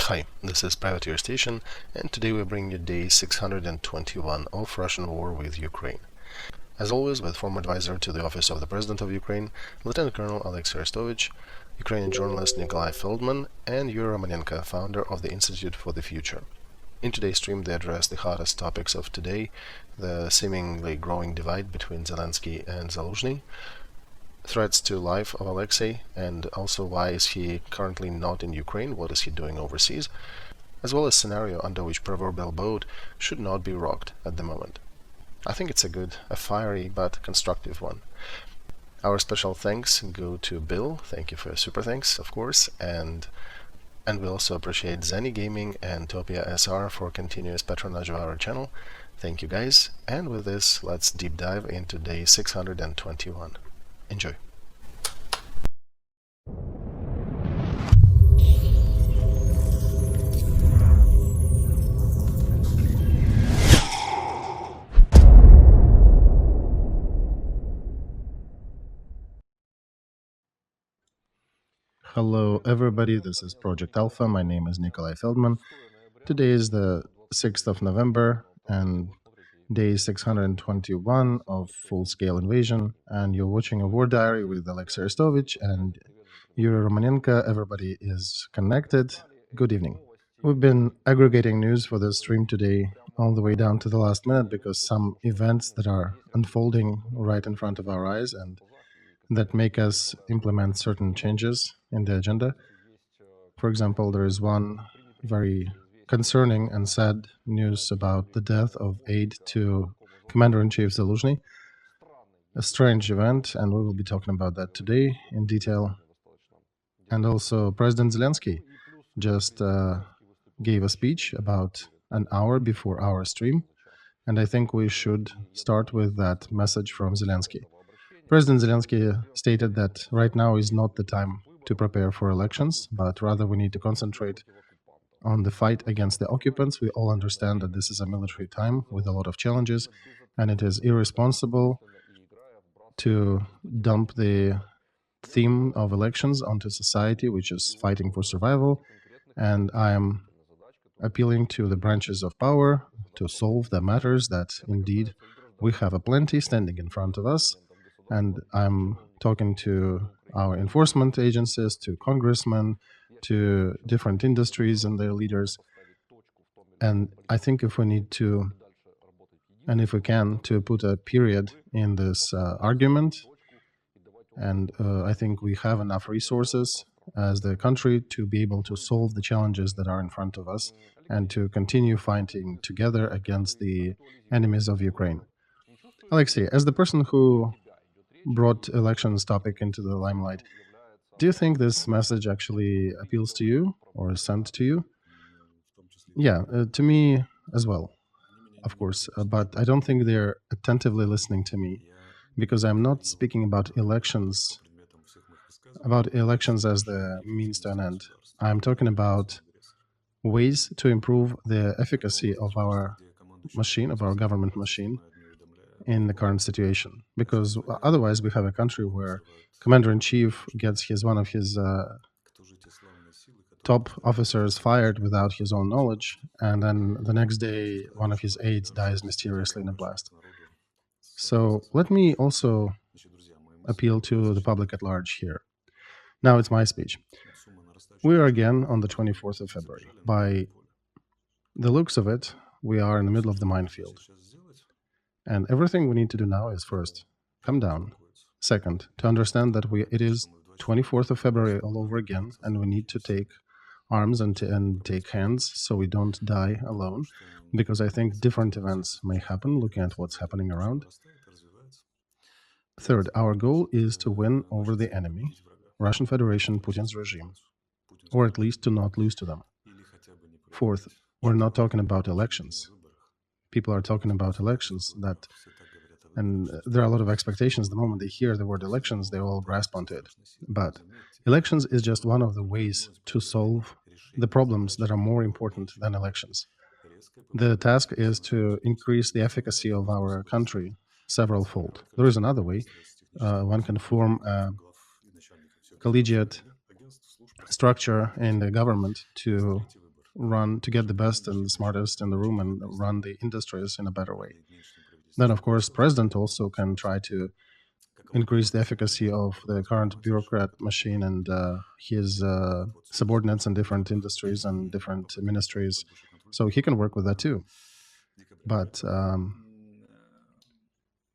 Hi, this is Privateer Station, and today we bring you day 621 of Russian war with Ukraine. As always, with former advisor to the office of the President of Ukraine, Lieutenant Colonel Alexei Arestovych, Ukrainian journalist Nikolay Feldman, and Yuriy Romanenko, founder of the Institute for the Future. In today's stream, they address the hottest topics of today, the seemingly growing divide between Zelensky and Zaluzhny, threats to life of Alexei, and also why is he currently not in Ukraine, what is he doing overseas, as well as scenario under which proverbial boat should not be rocked at the moment. I think it's a fiery but constructive one. Our special thanks go to Bill, thank you for your super thanks, of course, and we also appreciate Zenny Gaming and Topia SR for continuous patronage of our channel. Thank you guys, and with this, let's deep dive into day 621. Enjoy. Hello everybody, this is Project Alpha, my name is Nikolay Feldman. Today is the 6th of November and day 621 of full-scale invasion, and you're watching a war diary with Alexei Arestovych and Yuriy Romanenko. Everybody is connected. Good evening. We've been aggregating news for the stream today all the way down to the last minute because some events that are unfolding right in front of our eyes and that make us implement certain changes in the agenda. For example, there is one very concerning and sad news about the death of aide to Commander-in-Chief Zaluzhny. A strange event, and we will be talking about that today in detail. And also, President Zelensky just gave a speech about an hour before our stream, and I think we should start with that message from Zelensky. President Zelensky stated that right now is not the time to prepare for elections, but rather we need to concentrate on the fight against the occupants. We all understand that this is a military time with a lot of challenges, and it is irresponsible to dump the theme of elections onto society, which is fighting for survival. And I am appealing to the branches of power to solve the matters that indeed we have a plenty standing in front of us. And I'm talking to our enforcement agencies, to congressmen, to different industries and their leaders. And I think if we need to, and if we can, to put a period in this argument, and I think we have enough resources as the country to be able to solve the challenges that are in front of us and to continue fighting together against the enemies of Ukraine. Alexei, as the person who brought elections topic into the limelight, do you think this message actually appeals to you or is sent to you? Yeah, to me as well, of course, but I don't think they're attentively listening to me because I'm not speaking about elections as the means to an end. I'm talking about ways to improve the efficacy of our machine, of our government machine, in the current situation, because otherwise we have a country where Commander-in-Chief gets one of his top officers fired without his own knowledge, and then the next day one of his aides dies mysteriously in a blast. So let me also appeal to the public at large here. Now it's my speech. We are again on the 24th of February. By the looks of it, we are in the middle of the minefield. And everything we need to do now is first, come down. Second, to understand that it is 24th of February all over again, and we need to take arms and take hands so we don't die alone, because I think different events may happen looking at what's happening around. Third, our goal is to win over the enemy, Russian Federation, Putin's regime, or at least to not lose to them. Fourth, we're not talking about elections. People are talking about elections, and there are a lot of expectations. The moment they hear the word elections, they all grasp onto it. But elections is just one of the ways to solve the problems that are more important than elections. The task is to increase the efficacy of our country several-fold. There is another way. One can form a collegiate structure in the government to to get the best and the smartest in the room and run the industries in a better way. Then, of course, president also can try to increase the efficacy of the current bureaucrat machine and his subordinates in different industries and different ministries. So he can work with that too. But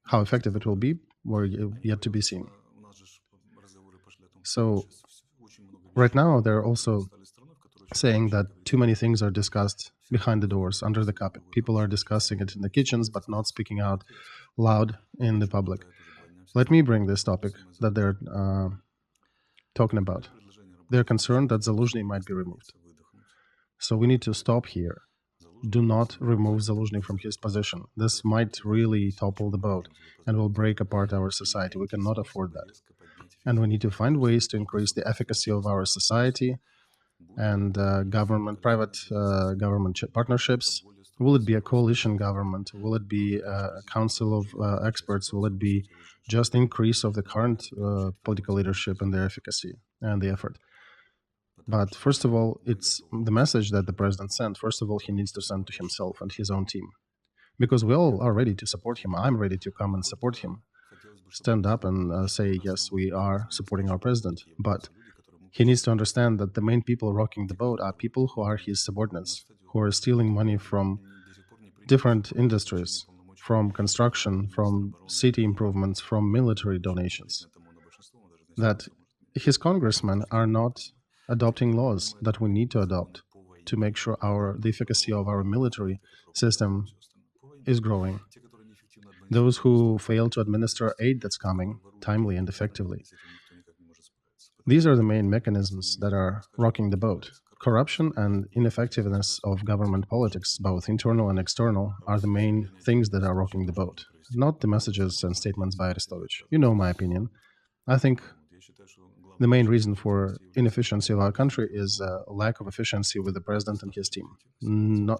how effective it will be, we're yet to be seen. So right now, they're also saying that too many things are discussed behind the doors, under the carpet. People are discussing it in the kitchens, but not speaking out loud in the public. Let me bring this topic that they're talking about. They're concerned that Zaluzhny might be removed. So we need to stop here. Do not remove Zaluzhny from his position. This might really topple the boat and will break apart our society. We cannot afford that. And we need to find ways to increase the efficacy of our society and private government partnerships. Will it be a coalition government? Will it be a council of experts? Will it be just increase of the current political leadership and their efficacy and the effort? But first of all, it's the message that the president sent. First of all, he needs to send to himself and his own team, because we all are ready to support him. I'm ready to come and support him, stand up and say, yes, we are supporting our president. But he needs to understand that the main people rocking the boat are people who are his subordinates, who are stealing money from different industries, from construction, from city improvements, from military donations. That his congressmen are not adopting laws that we need to adopt to make sure the efficacy of our military system is growing. Those who fail to administer aid that's coming timely and effectively. These are the main mechanisms that are rocking the boat. Corruption and ineffectiveness of government politics, both internal and external, are the main things that are rocking the boat, not the messages and statements by Arestovych. You know my opinion. I think the main reason for inefficiency of our country is a lack of efficiency with the president and his team.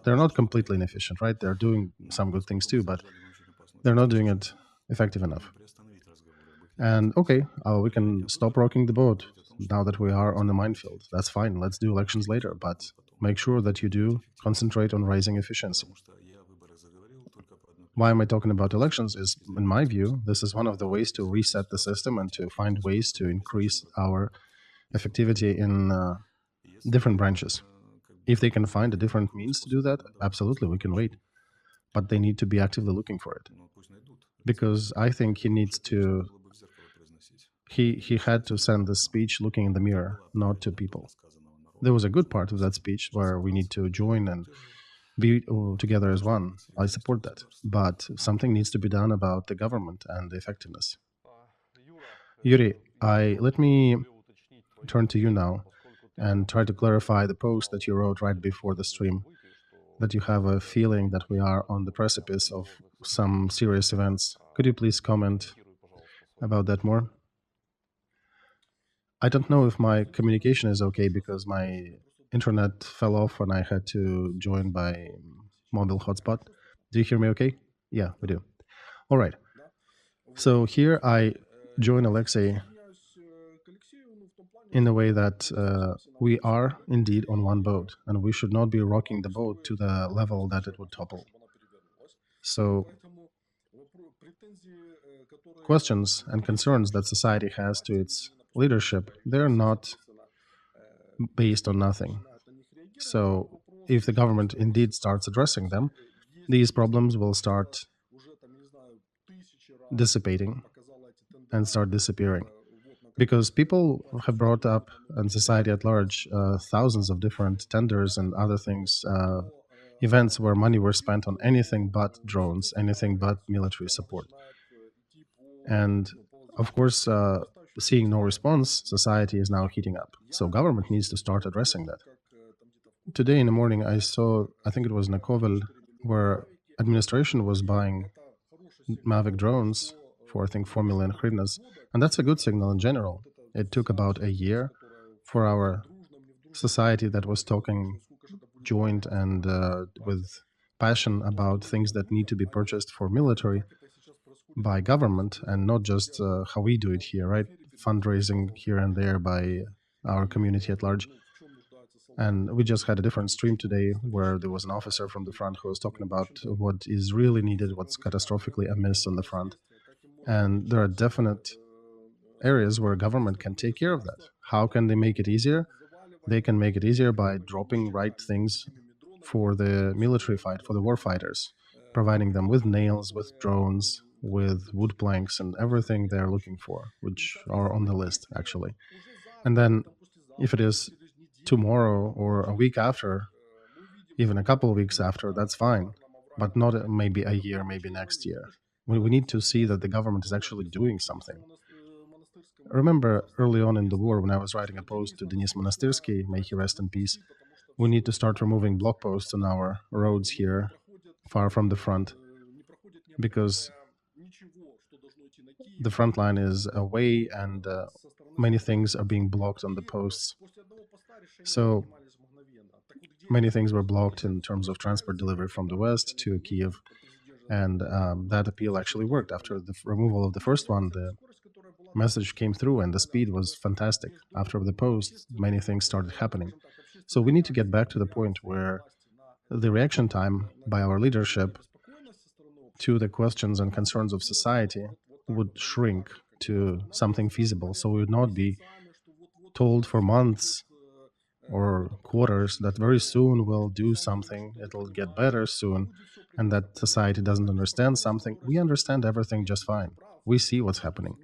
They're not completely inefficient, right? They're doing some good things too, but they're not doing it effective enough. And okay, we can stop rocking the boat now that we are on the minefield. That's fine. Let's do elections later, but make sure that you do concentrate on raising efficiency. Why am I talking about elections is, in my view, this is one of the ways to reset the system and to find ways to increase our effectivity in different branches. If they can find a different means to do that, absolutely, we can wait. But they need to be actively looking for it. Because I think he needs to... He had to send this speech looking in the mirror, not to people. There was a good part of that speech where we need to join and be together as one. I support that. But something needs to be done about the government and the effectiveness. Yuri, let me turn to you now and try to clarify the post that you wrote right before the stream, that you have a feeling that we are on the precipice of some serious events. Could you please comment about that more? I don't know if my communication is okay because my internet fell off and I had to join by mobile hotspot. Do you hear me okay? Yeah, we do. All right. So here I join Alexei in a way that we are indeed on one boat and we should not be rocking the boat to the level that it would topple. So questions and concerns that society has to its leadership, they're not based on nothing. So if the government indeed starts addressing them, these problems will start dissipating and start disappearing. Because people have brought up, and society at large, thousands of different tenders and other things, events where money were spent on anything but drones, anything but military support. And of course, seeing no response, society is now heating up. So government needs to start addressing that. Today in the morning, I saw, I think it was Nakovel, where administration was buying Mavic drones for, I think, 4 million hryvnias. And that's a good signal in general. It took about a year for our society that was talking joint and with passion about things that need to be purchased for military by government and not just how we do it here, right? Fundraising here and there by our community at large. And we just had a different stream today where there was an officer from the front who was talking about what is really needed, what's catastrophically amiss on the front. And there are definite areas where government can take care of that. How can they make it easier? They can make it easier by dropping right things for the military fight, for the war fighters, providing them with nails, with drones, with wood planks, and everything they're looking for, which are on the list, actually. And then if it is tomorrow or a week after, even a couple of weeks after, that's fine, but not maybe a year, maybe next year. We need to see that the government is actually doing something. I remember early on in the war when I was writing a post to Denis Monastyrsky, may he rest in peace, we need to start removing block posts on our roads here, far from the front, because the front line is away and many things are being blocked on the posts. So many things were blocked in terms of transport delivery from the west to Kiev. And that appeal actually worked. After the removal of the first one, the message came through and the speed was fantastic. After the post, many things started happening. So we need to get back to the point where the reaction time by our leadership to the questions and concerns of society would shrink to something feasible. So we would not be told for months or quarters that very soon we'll do something, it'll get better soon, and that society doesn't understand something. We understand everything just fine. We see what's happening.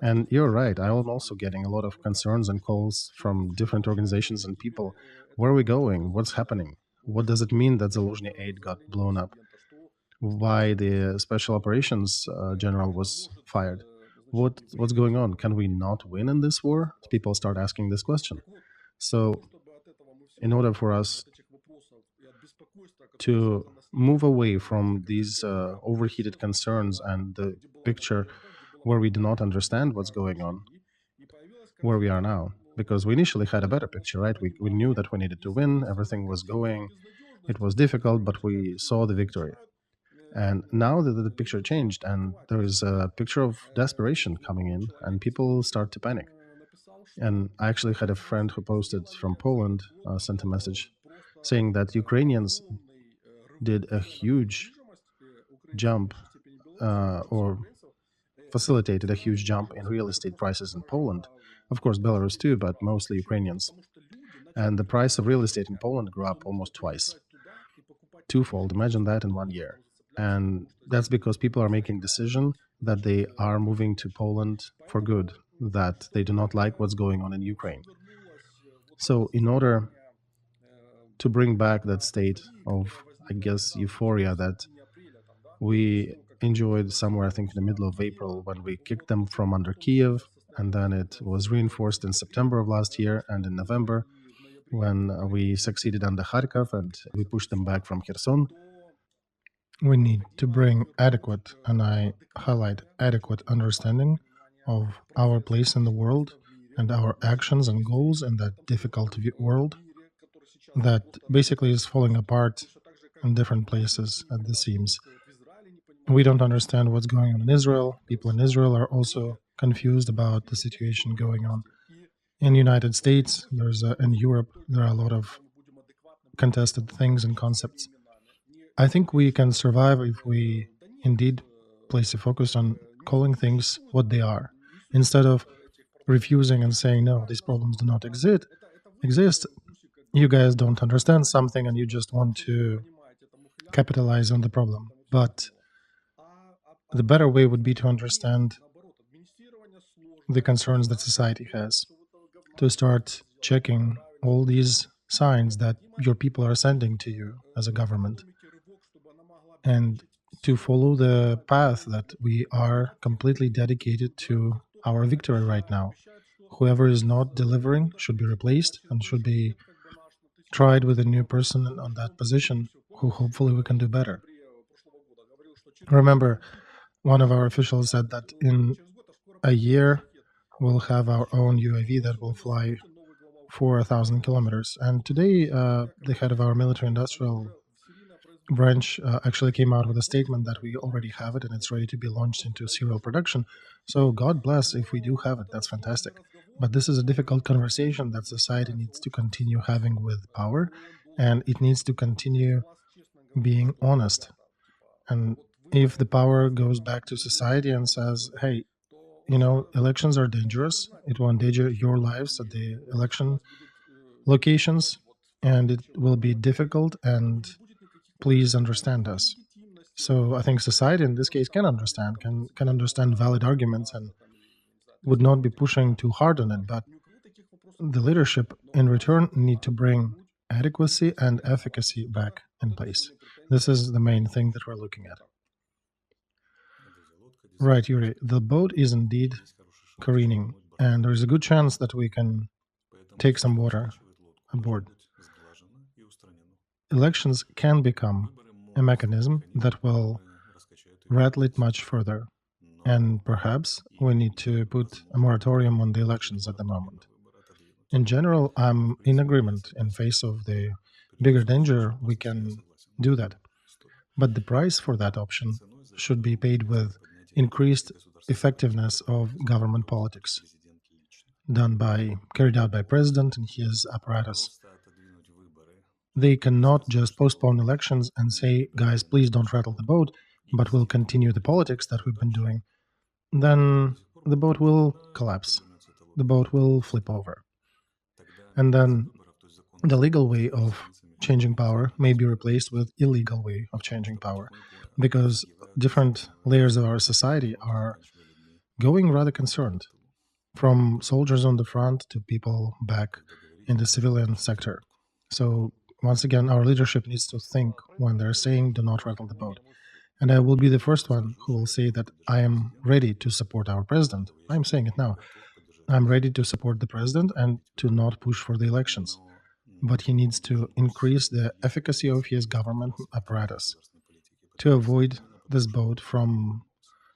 And you're right, I am also getting a lot of concerns and calls from different organizations and people. Where are we going? What's happening? What does it mean that Zaluzhny 8 got blown up? Why the special operations general was fired? What's going on? Can we not win in this war? People start asking this question. So in order for us to move away from these overheated concerns and the picture where we do not understand what's going on, where we are now, because we initially had a better picture, right? We knew that we needed to win, everything was going, it was difficult, but we saw the victory. And now that the picture changed and there is a picture of desperation coming in and people start to panic. And I actually had a friend who posted from Poland, sent a message saying that Ukrainians did a huge jump or facilitated a huge jump in real estate prices in Poland. Of course, Belarus too, but mostly Ukrainians. And the price of real estate in Poland grew up almost twice, twofold. Imagine that in 1 year. And that's because people are making decision that they are moving to Poland for good, that they do not like what's going on in Ukraine. So in order to bring back that state of, I guess, euphoria that we enjoyed somewhere, I think, in the middle of April when we kicked them from under Kiev, and then it was reinforced in September of last year and in November when we succeeded under Kharkov and we pushed them back from Kherson. We need to bring adequate, and I highlight adequate, understanding of our place in the world and our actions and goals in that difficult world that basically is falling apart in different places at the seams. We don't understand what's going on in Israel. People in Israel are also confused about the situation going on in the United States. In Europe, there are a lot of contested things and concepts. I think we can survive if we indeed place a focus on calling things what they are, instead of refusing and saying, no, these problems do not exist. You guys don't understand something and you just want to capitalize on the problem. But the better way would be to understand the concerns that society has, to start checking all these signs that your people are sending to you as a government, and to follow the path that we are completely dedicated to our victory right now. Whoever is not delivering should be replaced and should be tried with a new person on that position who hopefully we can do better. Remember, one of our officials said that in a year we'll have our own UAV that will fly 4,000 kilometers. And today, the head of our military-industrial branch actually came out with a statement that we already have it and it's ready to be launched into serial production. So God bless if we do have it. That's fantastic. But this is a difficult conversation that society needs to continue having with power, and it needs to continue being honest. And if the power goes back to society and says, hey, elections are dangerous, it will endanger your lives at the election locations, and it will be difficult, and please understand us. So I think society in this case can understand valid arguments and would not be pushing too hard on it, but the leadership in return need to bring adequacy and efficacy back in place. This is the main thing that we're looking at. Right, Yuri, the boat is indeed careening, and there's a good chance that we can take some water aboard. Elections can become a mechanism that will rattle it much further, and perhaps we need to put a moratorium on the elections at the moment. In general, I'm in agreement. In face of the bigger danger, we can do that. But the price for that option should be paid with increased effectiveness of government politics carried out by president and his apparatus. They cannot just postpone elections and say, guys, please don't rattle the boat, but we'll continue the politics that we've been doing. Then the boat will collapse. The boat will flip over. And then the legal way of changing power may be replaced with illegal way of changing power, because different layers of our society are going rather concerned, from soldiers on the front to people back in the civilian sector. So once again, our leadership needs to think when they're saying do not rattle the boat. And I will be the first one who will say that I am ready to support our president. I'm saying it now. I'm ready to support the president and to not push for the elections. But he needs to increase the efficacy of his government apparatus to avoid this boat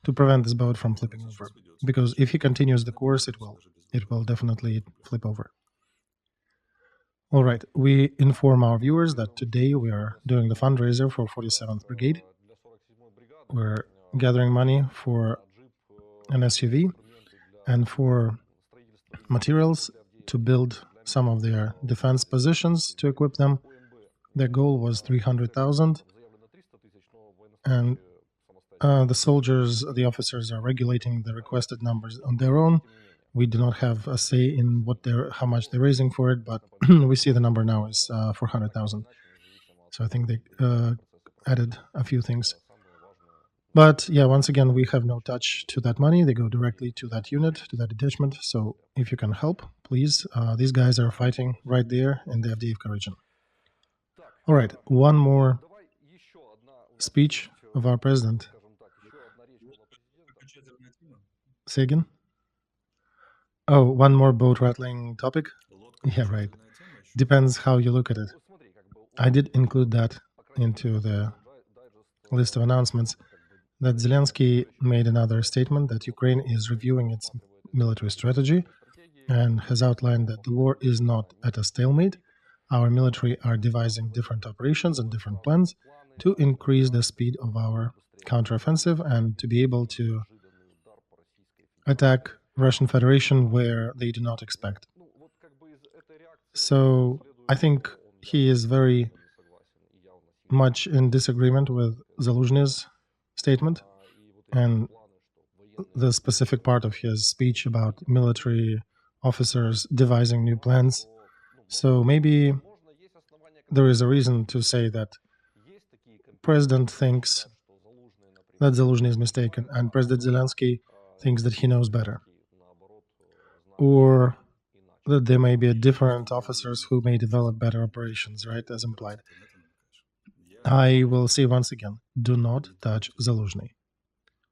to prevent this boat from flipping over. Because if he continues the course, it will definitely flip over. All right, we inform our viewers that today we are doing the fundraiser for 47th Brigade. We're gathering money for an SUV and for materials to build some of their defense positions to equip them. Their goal was 300,000, and the officers are regulating the requested numbers on their own. We do not have a say in how much they're raising for it, but we see the number now is 400,000. So I think they added a few things. But yeah, once again, we have no touch to that money. They go directly to that unit, to that detachment. So if you can help, please. These guys are fighting right there in the Avdiivka region. All right, one more speech of our president. Say again? Oh, one more boat rattling topic? Yeah, right. Depends how you look at it. I did include that into the list of announcements, that Zelensky made another statement that Ukraine is reviewing its military strategy and has outlined that the war is not at a stalemate. Our military are devising different operations and different plans to increase the speed of our counteroffensive and to be able to attack Russian Federation where they do not expect. So I think he is very much in disagreement with Zaluzhny's statement and the specific part of his speech about military officers devising new plans. So maybe there is a reason to say that President thinks that Zaluzhny is mistaken and President Zelensky thinks that he knows better. Or that there may be different officers who may develop better operations, right, as implied. I will say once again, do not touch Zaluzhny,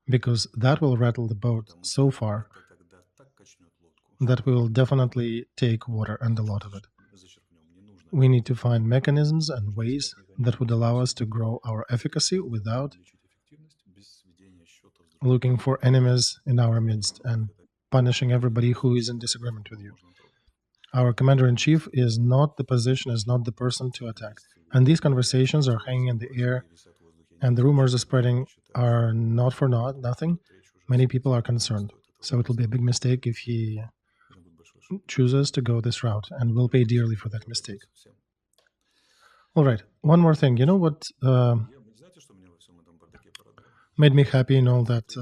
because that will rattle the boat so far that we will definitely take water and a lot of it. We need to find mechanisms and ways that would allow us to grow our efficacy without looking for enemies in our midst and punishing everybody who is in disagreement with you. Our commander-in-chief is not the position, is not the person to attack. And these conversations are hanging in the air, and the rumors are spreading are not for nothing. Many people are concerned. So it will be a big mistake if he chooses to go this route and will pay dearly for that mistake. All right, one more thing. You know what made me happy in all that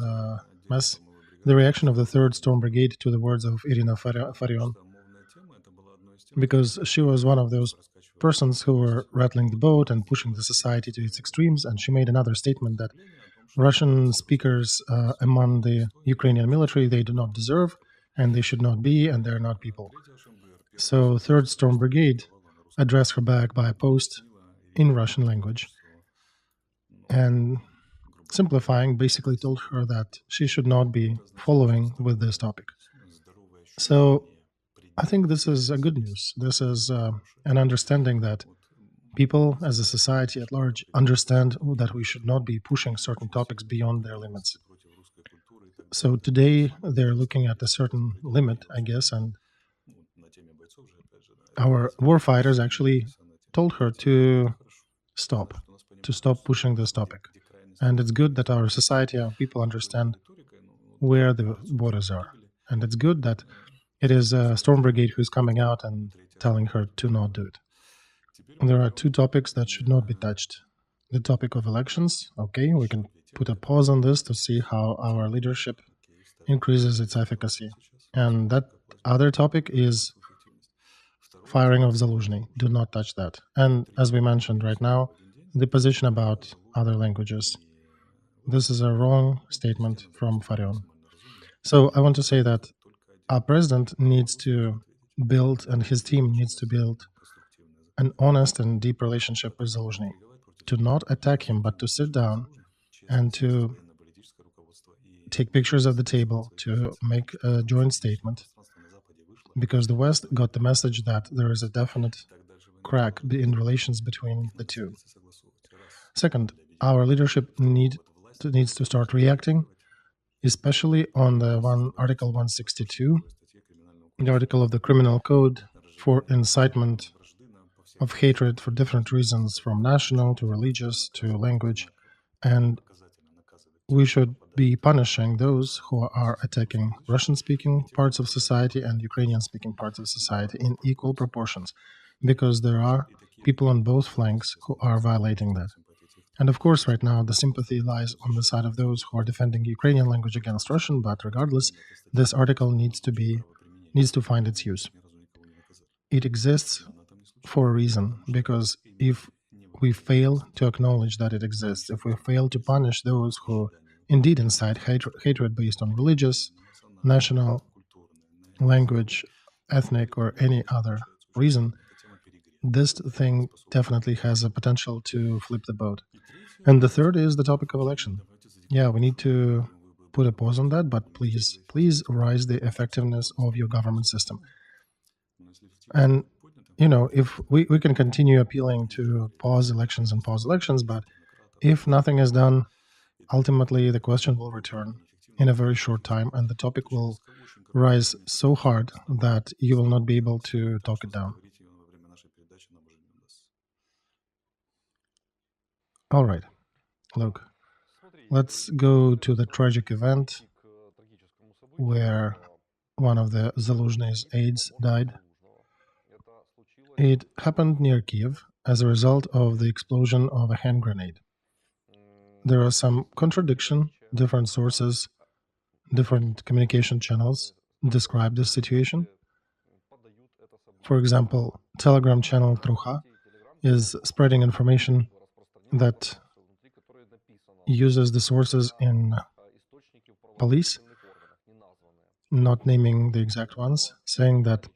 mess? The reaction of the 3rd Storm Brigade to the words of Irina Farion, because she was one of those persons who were rattling the boat and pushing the society to its extremes, and she made another statement that Russian speakers among the Ukrainian military, they do not deserve, and they should not be, and they're not people. So 3rd Storm Brigade addressed her back by a post in Russian language, and simplifying, basically told her that she should not be following with this topic. So I think this is a good news. This is an understanding that people as a society at large understand that we should not be pushing certain topics beyond their limits. So today they're looking at a certain limit, I guess, and our warfighters actually told her to stop pushing this topic. And it's good that our society, our people understand where the borders are. And it's good that it is a Storm Brigade who's coming out and telling her to not do it. And there are 2 topics that should not be touched. The topic of elections, okay, we can put a pause on this to see how our leadership increases its efficacy. And that other topic is firing of Zaluzhny. Do not touch that. And as we mentioned right now, the position about other languages. This is a wrong statement from Farion. So I want to say that our president needs to build, and his team needs to build, an honest and deep relationship with Zaluzhny. To not attack him, but to sit down and to take pictures of the table, to make a joint statement, because the West got the message that there is a definite crack in relations between the two. Second, our leadership needs to start reacting, especially on the Article 162, the article of the Criminal Code for incitement of hatred for different reasons, from national to religious to language, and we should be punishing those who are attacking Russian-speaking parts of society and Ukrainian-speaking parts of society in equal proportions, because there are people on both flanks who are violating that. And of course, right now, the sympathy lies on the side of those who are defending Ukrainian language against Russian, but regardless, this article needs to find its use. It exists for a reason, because if we fail to acknowledge that it exists, if we fail to punish those who indeed incite hatred based on religious, national, language, ethnic, or any other reason, this thing definitely has a potential to flip the boat. And the third is the topic of election. Yeah, we need to put a pause on that, but please rise the effectiveness of your government system. And, if we can continue appealing to pause elections, but if nothing is done, ultimately the question will return in a very short time, and the topic will rise so hard that you will not be able to talk it down. All right, look, let's go to the tragic event where one of the Zaluzhny's aides died. It happened near Kiev as a result of the explosion of a hand grenade. There are some contradiction, different sources, different communication channels describe this situation. For example, Telegram channel Trucha is spreading information that uses the sources in police, not naming the exact ones, saying that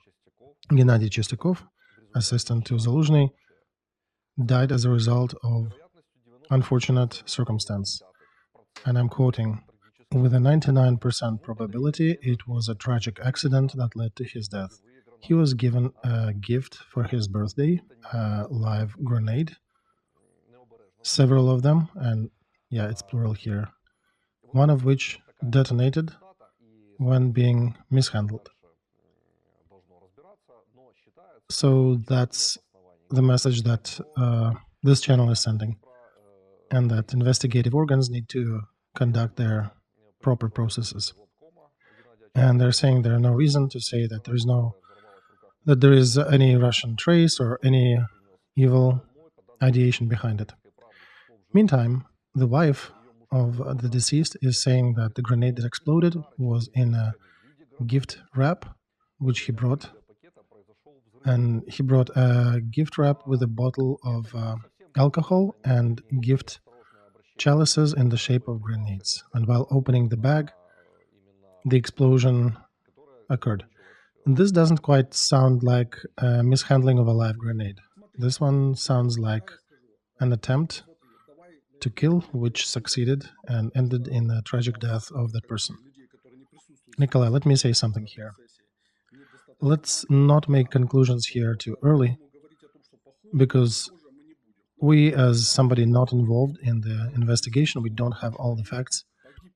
Gennady Chistякov, assistant to Zaluzhny, died as a result of unfortunate circumstance. And I'm quoting, "With a 99% probability, it was a tragic accident that led to his death. He was given a gift for his birthday, a live grenade, several of them, and yeah, it's plural here, one of which detonated when being mishandled." So that's the message that this channel is sending, and that investigative organs need to conduct their proper processes. And they're saying there are no reason to say that there is no that there is any Russian trace or any evil ideation behind it. Meantime, the wife of the deceased is saying that the grenade that exploded was in a gift wrap, which he brought. And he brought a gift wrap with a bottle of alcohol and gift chalices in the shape of grenades. And while opening the bag, the explosion occurred. And this doesn't quite sound like a mishandling of a live grenade. This one sounds like an attempt to kill, which succeeded and ended in the tragic death of that person. Nikolay, let me say something here. Let's not make conclusions here too early, because we, as somebody not involved in the investigation, we don't have all the facts.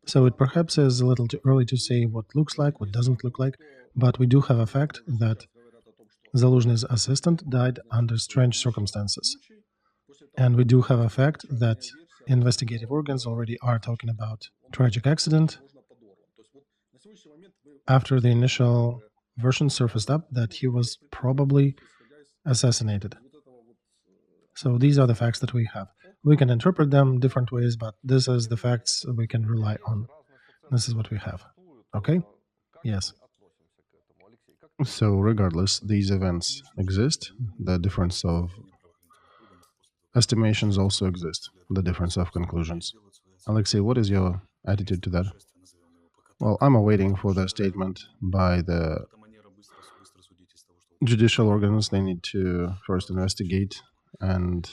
So it perhaps is a little too early to say what looks like, what doesn't look like, but we do have a fact that Zaluzhny's assistant died under strange circumstances. And we do have a fact that investigative organs already are talking about tragic accident after the initial version surfaced up that he was probably assassinated. So these are the facts that we have. We can interpret them different ways, but this is the facts we can rely on. This is what we have. Okay? Yes. So regardless, these events exist. The difference of estimations also exist. The difference of conclusions. Alexei, what is your attitude to that? Well, I'm awaiting for the statement by the judicial organs. They need to first investigate and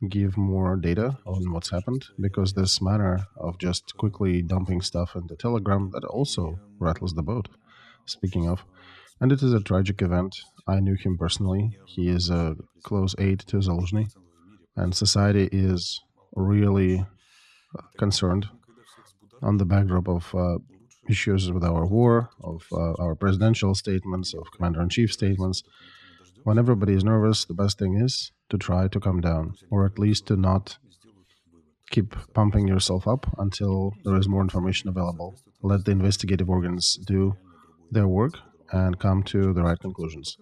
give more data on what's happened, because this manner of just quickly dumping stuff into Telegram, that also rattles the boat, speaking of. And it is a tragic event. I knew him personally. He is a close aide to Zaluzhny, and society is really concerned on the backdrop of issues with our war, of our presidential statements, of commander-in-chief statements. When everybody is nervous, the best thing is to try to calm down, or at least to not keep pumping yourself up until there is more information available. Let the investigative organs do their work and come to the right conclusions.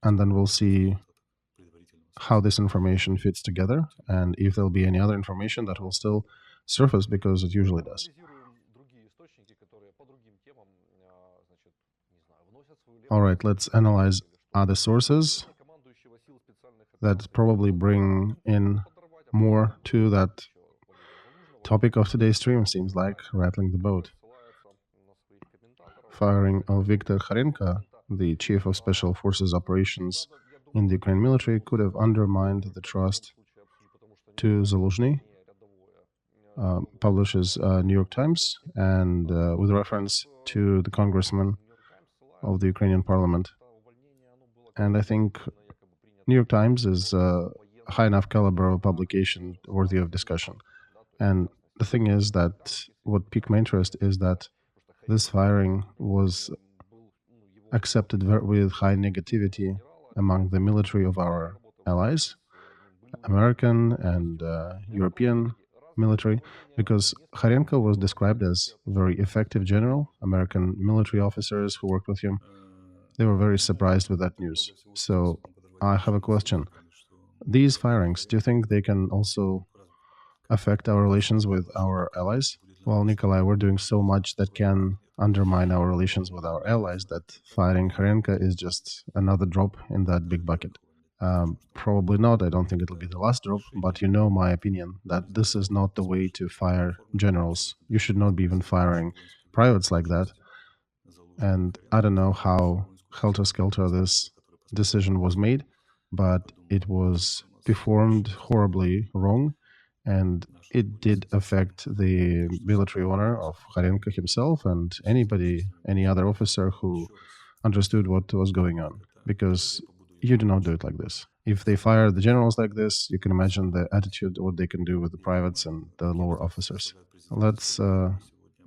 And then we'll see how this information fits together, and if there'll be any other information that will still surface, because it usually does. All right, let's analyze other sources that probably bring in more to that topic of today's stream. Seems like rattling the boat. Firing of Viktor Kharenko, the chief of Special Forces operations in the Ukrainian military, could have undermined the trust to Zaluzhny, publishes New York Times, and with reference to the congressman of the Ukrainian parliament. And I think New York Times is a high enough caliber of publication worthy of discussion. And the thing is that what piqued my interest is that this firing was accepted with high negativity among the military of our allies, American and European military, because Kharenko was described as a very effective general. American military officers who worked with him, they were very surprised with that news. So I have a question. These firings, do you think they can also affect our relations with our allies? Well, Nikolai, we're doing so much that can undermine our relations with our allies that firing Kharenko is just another drop in that big bucket. Probably not. I don't think it'll be the last drop, but you know my opinion that this is not the way to fire generals. You should not be even firing privates like that. And I don't know how helter-skelter this decision was made, but it was performed horribly wrong, and it did affect the military honor of Kharenko himself and any other officer who understood what was going on, because you do not do it like this. If they fire the generals like this, you can imagine the attitude, what they can do with the privates and the lower officers. Let's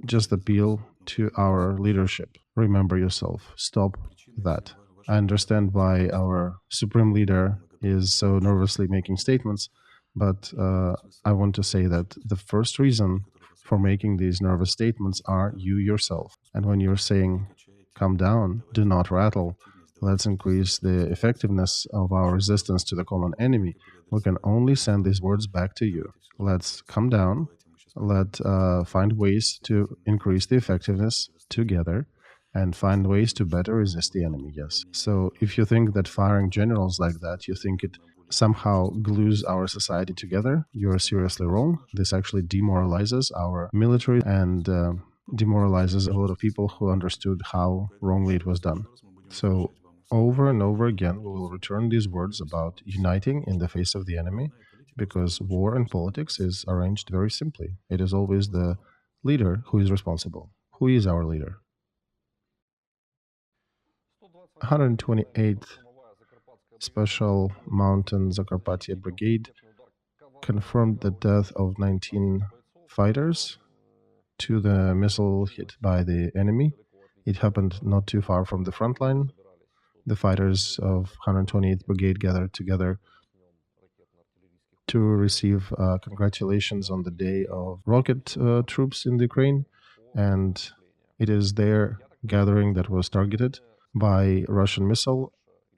just appeal to our leadership. Remember yourself. Stop that. I understand why our supreme leader is so nervously making statements, but I want to say that the first reason for making these nervous statements are you yourself. And when you're saying, calm down, do not rattle, let's increase the effectiveness of our resistance to the common enemy, we can only send these words back to you. Let's come down, let's find ways to increase the effectiveness together and find ways to better resist the enemy, yes. So if you think that firing generals like that, you think it somehow glues our society together, you're seriously wrong. This actually demoralizes our military and demoralizes a lot of people who understood how wrongly it was done. So over and over again, we will return these words about uniting in the face of the enemy, because war and politics is arranged very simply. It is always the leader who is responsible. Who is our leader? 128th Special Mountain Zakarpattia Brigade confirmed the death of 19 fighters to the missile hit by the enemy. It happened not too far from the front line. The fighters of 128th Brigade gathered together to receive congratulations on the day of rocket troops in the Ukraine, and it is their gathering that was targeted by Russian missile.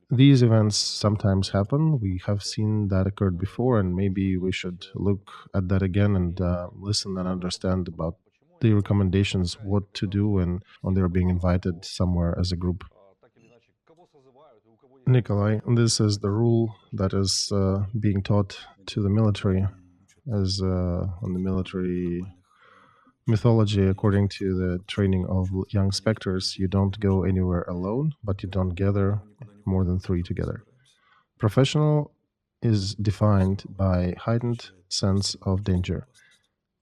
These events sometimes happen. We have seen that occurred before, and maybe we should look at that again and listen and understand about the recommendations, what to do when they're being invited somewhere as a group. Nikolay, this is the rule that is being taught to the military as on the military mythology. According to the training of young specters, you don't go anywhere alone, but you don't gather more than 3 together. Professional is defined by heightened sense of danger.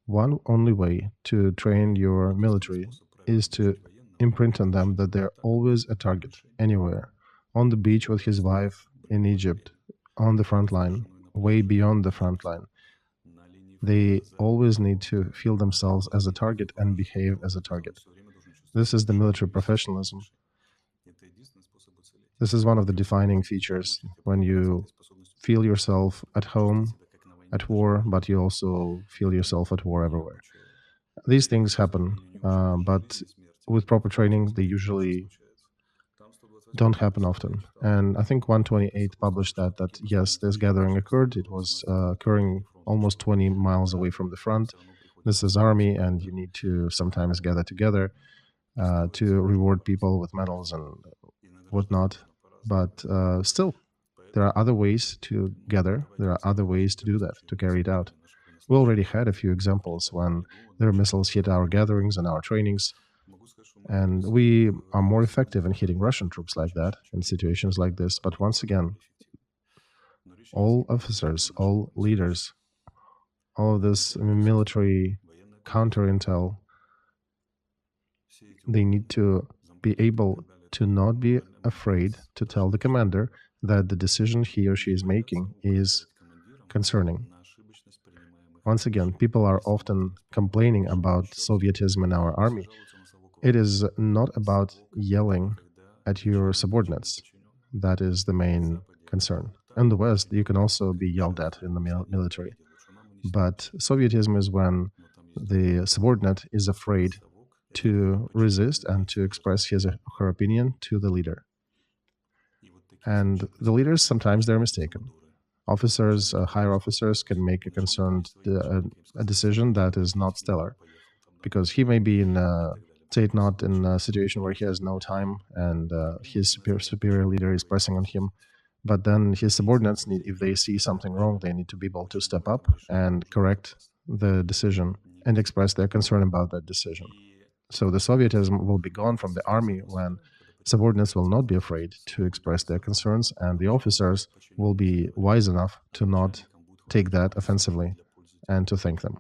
One only way to train your military is to imprint on them that they're always a target, anywhere. On the beach with his wife, in Egypt, on the front line, way beyond the front line. They always need to feel themselves as a target and behave as a target. This is the military professionalism. This is one of the defining features when you feel yourself at home, at war, but you also feel yourself at war everywhere. These things happen, but with proper training, they usually don't happen often. And I think 128 published that yes, this gathering occurred. It was occurring almost 20 miles away from the front. This is army, and you need to sometimes gather together to reward people with medals and whatnot. But still, there are other ways to gather. There are other ways to do that, to carry it out. We already had a few examples when their missiles hit our gatherings and our trainings. And we are more effective in hitting Russian troops like that in situations like this. But once again, all officers, all leaders, all of this military counter-intel, they need to be able to not be afraid to tell the commander that the decision he or she is making is concerning. Once again, people are often complaining about Sovietism in our army. It is not about yelling at your subordinates. That is the main concern. In the West, you can also be yelled at in the military. But Sovietism is when the subordinate is afraid to resist and to express his or her opinion to the leader. And the leaders, sometimes they're mistaken. Officers, higher officers, can make a decision that is not stellar, because he may be in not in a situation where he has no time and his superior leader is pressing on him. But then his subordinates need, if they see something wrong, they need to be able to step up and correct the decision and express their concern about that decision. So the Sovietism will be gone from the army when subordinates will not be afraid to express their concerns, and the officers will be wise enough to not take that offensively and to thank them.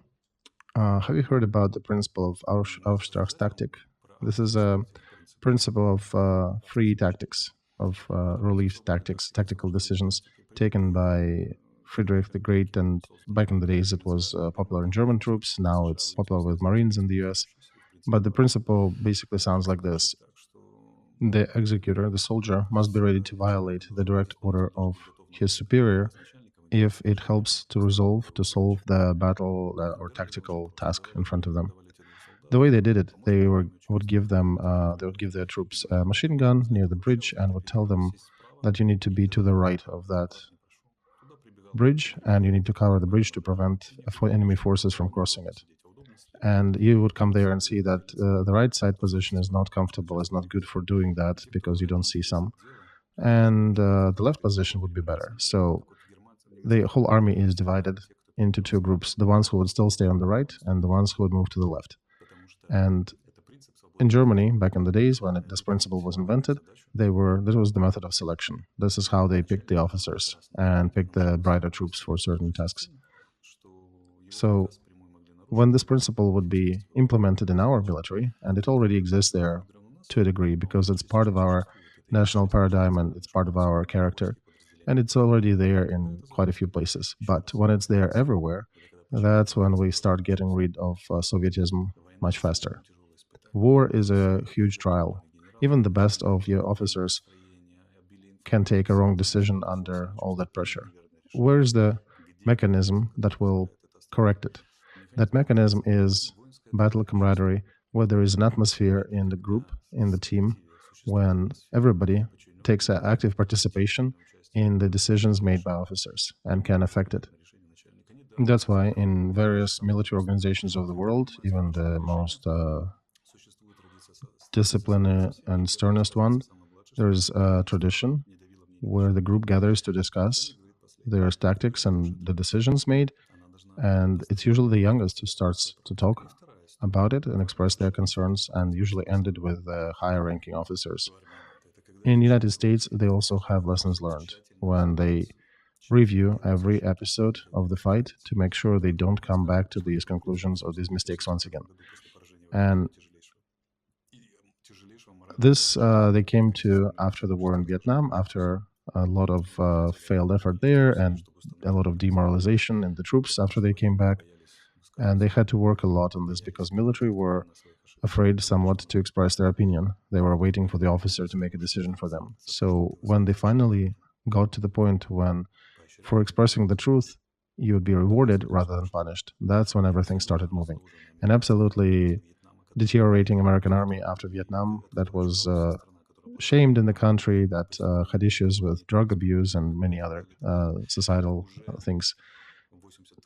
Have you heard about the principle of Auftrags tactic? This is a principle of free tactics, of relief tactics, tactical decisions taken by Frederick the Great, and back in the days it was popular in German troops, now it's popular with Marines in the US. But the principle basically sounds like this. The executor, the soldier, must be ready to violate the direct order of his superior if it helps to solve the battle or tactical task in front of them. The way they did it, would give their troops a machine gun near the bridge and would tell them that you need to be to the right of that bridge and you need to cover the bridge to prevent enemy forces from crossing it. And you would come there and see that the right side position is not comfortable, is not good for doing that because you don't see some. And the left position would be better. So the whole army is divided into two groups, the ones who would still stay on the right and the ones who would move to the left. And in Germany, back in the days when this principle was invented, this was the method of selection. This is how they picked the officers and picked the brighter troops for certain tasks. So when this principle would be implemented in our military, and it already exists there to a degree because it's part of our national paradigm and it's part of our character, and it's already there in quite a few places. But when it's there everywhere, that's when we start getting rid of Sovietism much faster. War is a huge trial. Even the best of your officers can take a wrong decision under all that pressure. Where's the mechanism that will correct it? That mechanism is battle camaraderie, where there is an atmosphere in the group, in the team, when everybody takes an active participation in the decisions made by officers and can affect it. That's why in various military organizations of the world, even the most disciplined and sternest one, there's a tradition where the group gathers to discuss their tactics and the decisions made, and it's usually the youngest who starts to talk about it and express their concerns, and usually ended with the higher ranking officers. In the United States, they also have lessons learned when they review every episode of the fight to make sure they don't come back to these conclusions or these mistakes once again. And this they came to after the war in Vietnam, after a lot of failed effort there and a lot of demoralization in the troops after they came back. And they had to work a lot on this because military were afraid somewhat to express their opinion. They were waiting for the officer to make a decision for them. So when they finally got to the point when, for expressing the truth, you would be rewarded rather than punished, that's when everything started moving. And absolutely deteriorating American army after Vietnam that was shamed in the country, that had issues with drug abuse and many other societal things.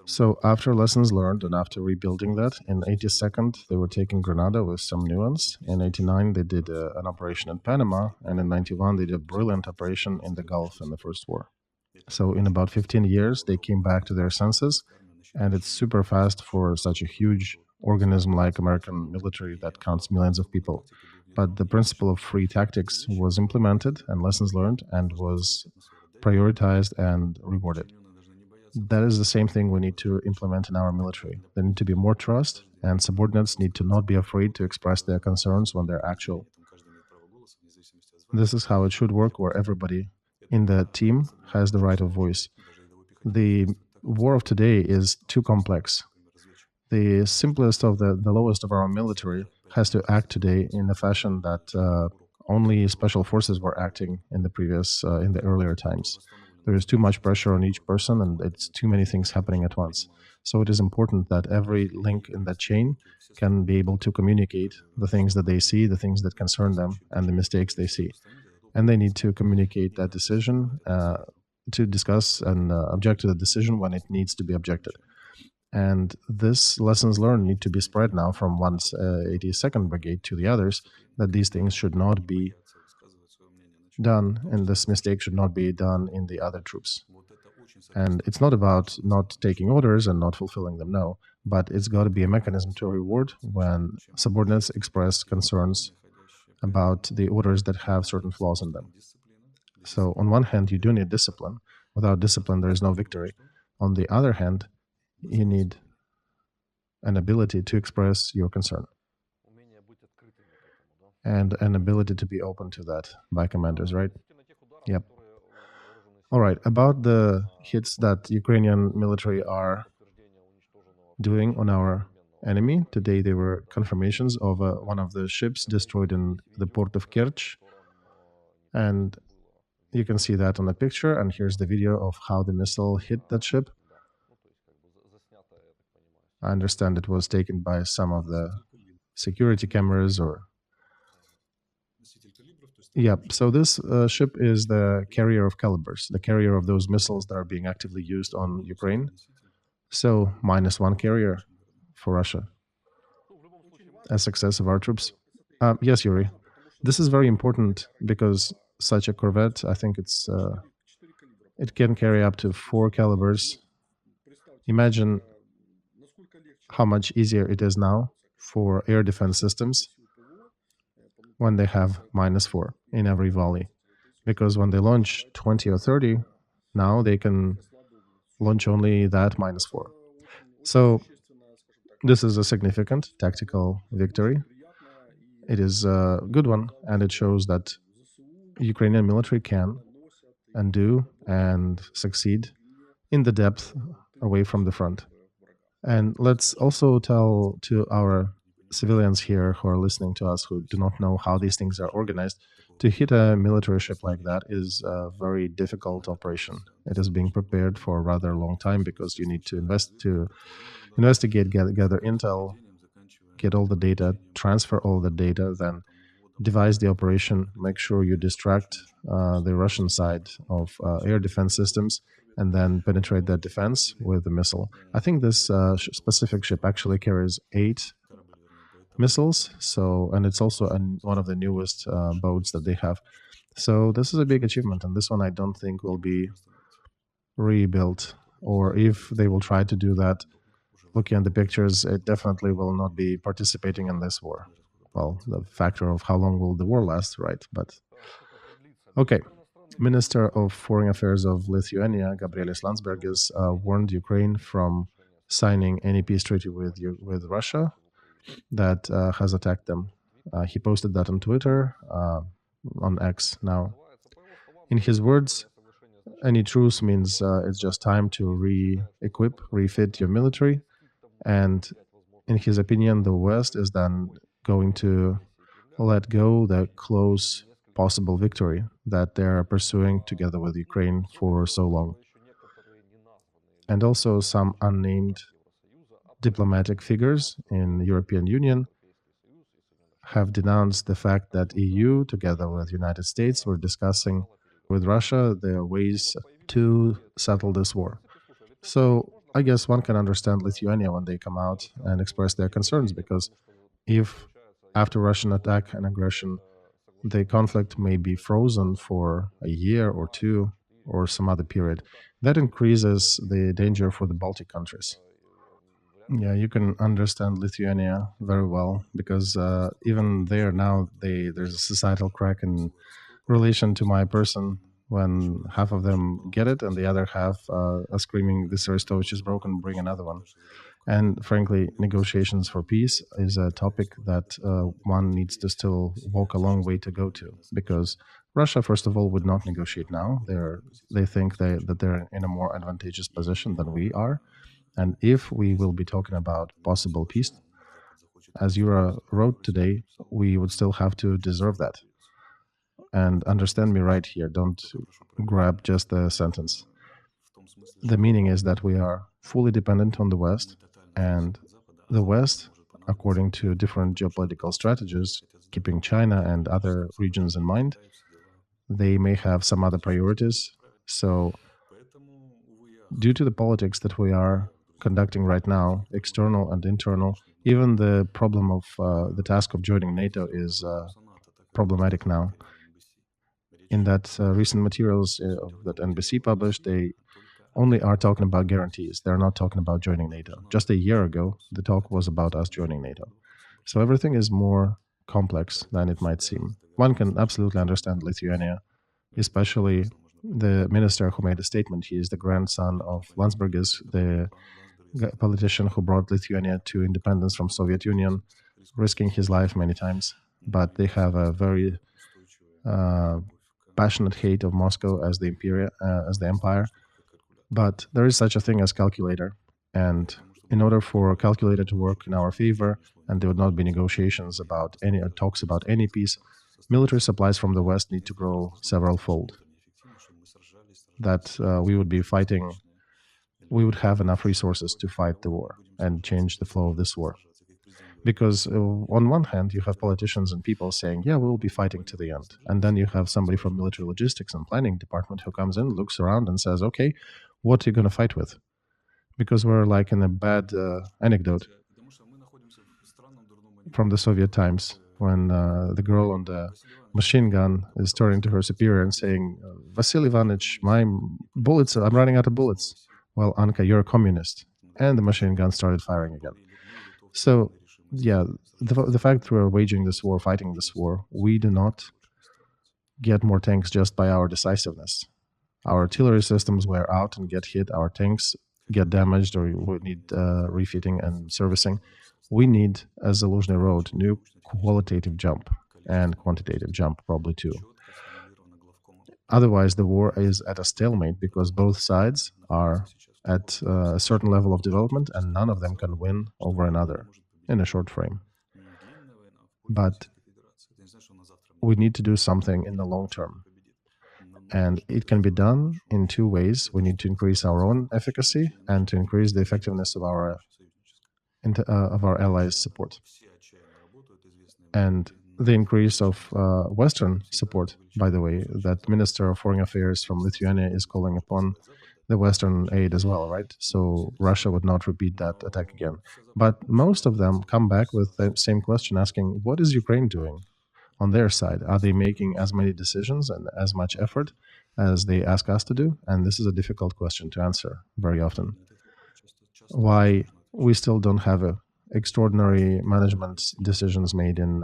So after lessons learned and after rebuilding that, in 82nd, they were taking Grenada with some nuance. In 89, they did an operation in Panama. And in 91, they did a brilliant operation in the Gulf in the First War. So in about 15 years, they came back to their senses. And it's super fast for such a huge organism like American military that counts millions of people. But the principle of free tactics was implemented and lessons learned and was prioritized and rewarded. That is the same thing we need to implement in our military. There need to be more trust, and subordinates need to not be afraid to express their concerns when they're actual. This is how it should work, where everybody in the team has the right of voice. The war of today is too complex. The simplest of the lowest of our military has to act today in a fashion that only special forces were acting in the earlier times. There is too much pressure on each person, and it's too many things happening at once. So it is important that every link in that chain can be able to communicate the things that they see, the things that concern them, and the mistakes they see. And they need to communicate that decision to discuss and object to the decision when it needs to be objected. And this lessons learned need to be spread now from one's 82nd Brigade to the others, that these things should not be done, and this mistake should not be done in the other troops. And it's not about not taking orders and not fulfilling them, no, but it's got to be a mechanism to reward when subordinates express concerns about the orders that have certain flaws in them. So on one hand, you do need discipline. Without discipline, there is no victory. On the other hand, you need an ability to express your concern and an ability to be open to that by commanders, right? Yep. All right, about the hits that Ukrainian military are doing on our enemy. Today there were confirmations of one of the ships destroyed in the port of Kerch. And you can see that on the picture, and here's the video of how the missile hit that ship. I understand it was taken by some of the security cameras or... Yeah, so this ship is the carrier of calibers, the carrier of those missiles that are being actively used on Ukraine. So -1 carrier for Russia. A success of our troops. Yes, Yuri. This is very important because such a corvette, I think it can carry up to 4 calibers. Imagine how much easier it is now for air defense systems when they have -4 in every volley. Because when they launch 20 or 30, now they can launch only that -4. So this is a significant tactical victory. It is a good one, and it shows that Ukrainian military can and do and succeed in the depth away from the front. And let's also tell to our civilians here who are listening to us who do not know how these things are organized, to hit a military ship like that is a very difficult operation. It is being prepared for a rather long time because you need to investigate, gather intel, get all the data, transfer all the data, then devise the operation, make sure you distract the Russian side of air defense systems, and then penetrate that defense with a missile. I think this specific ship actually carries 8 missiles, and it's also one of the newest boats that they have. So this is a big achievement, and this one I don't think will be rebuilt, or if they will try to do that, looking at the pictures, it definitely will not be participating in this war. Well, the factor of how long will the war last, right? But okay. Minister of Foreign Affairs of Lithuania, Gabrielius Landsbergis, warned Ukraine from signing any peace treaty with Russia that has attacked them. He posted that on Twitter, on X now. In his words, any truce means it's just time to re-equip, refit your military. And in his opinion, the West is then going to let go the close possible victory that they're pursuing together with Ukraine for so long. And also some unnamed diplomatic figures in the European Union have denounced the fact that EU, together with United States, were discussing with Russia the ways to settle this war. So I guess one can understand Lithuania when they come out and express their concerns, because if after Russian attack and aggression, the conflict may be frozen for a year or 2 or some other period, that increases the danger for the Baltic countries. Yeah, you can understand Lithuania very well, because even there now, there's a societal crack in relation to my person, when half of them get it and the other half are screaming, "This Arestovych is broken, bring another one." And frankly, negotiations for peace is a topic that one needs to still walk a long way to go to, because Russia, first of all, would not negotiate now. They think that they're in a more advantageous position than we are. And if we will be talking about possible peace, as Yura wrote today, we would still have to deserve that. And understand me right here, don't grab just the sentence. The meaning is that we are fully dependent on the West, and the West, according to different geopolitical strategies, keeping China and other regions in mind, they may have some other priorities. So due to the politics that we are conducting right now, external and internal, even the problem of the task of joining NATO is problematic now. In that recent materials that NBC published, they only are talking about guarantees. They're not talking about joining NATO. Just a year ago, the talk was about us joining NATO. So everything is more complex than it might seem. One can absolutely understand Lithuania, especially the minister who made the statement. He is the grandson of Landsbergis, the politician who brought Lithuania to independence from Soviet Union, risking his life many times. But they have a very passionate hate of Moscow as the empire. But there is such a thing as calculator, and in order for a calculator to work in our favor, and there would not be negotiations about any or talks about any peace, military supplies from the West need to grow several-fold. That we would be fighting, we would have enough resources to fight the war and change the flow of this war. Because on one hand, you have politicians and people saying, yeah, we'll be fighting to the end. And then you have somebody from military logistics and planning department who comes in, looks around and says, okay, what are you going to fight with? Because we're like in a bad anecdote from the Soviet times when the girl on the machine gun is turning to her superior and saying, Vasil Ivanich, my bullets, I'm running out of bullets. Well, Anka, you're a communist. And the machine gun started firing again. So, yeah, the fact that we're waging this war, fighting this war, we do not get more tanks just by our decisiveness. Our artillery systems wear out and get hit, our tanks get damaged, or we need refitting and servicing. We need, as Zaluzhny wrote, new qualitative jump and quantitative jump probably too. Otherwise, the war is at a stalemate because both sides are at a certain level of development and none of them can win over another in a short frame. But we need to do something in the long term. And it can be done in two ways. We need to increase our own efficacy and to increase the effectiveness of our allies' support. And the increase of Western support, by the way, that Minister of Foreign Affairs from Lithuania is calling upon the Western aid as well, right? So Russia would not repeat that attack again. But most of them come back with the same question, asking, what is Ukraine doing on their side? Are they making as many decisions and as much effort as they ask us to do? And this is a difficult question to answer very often. Why we still don't have extraordinary management decisions made in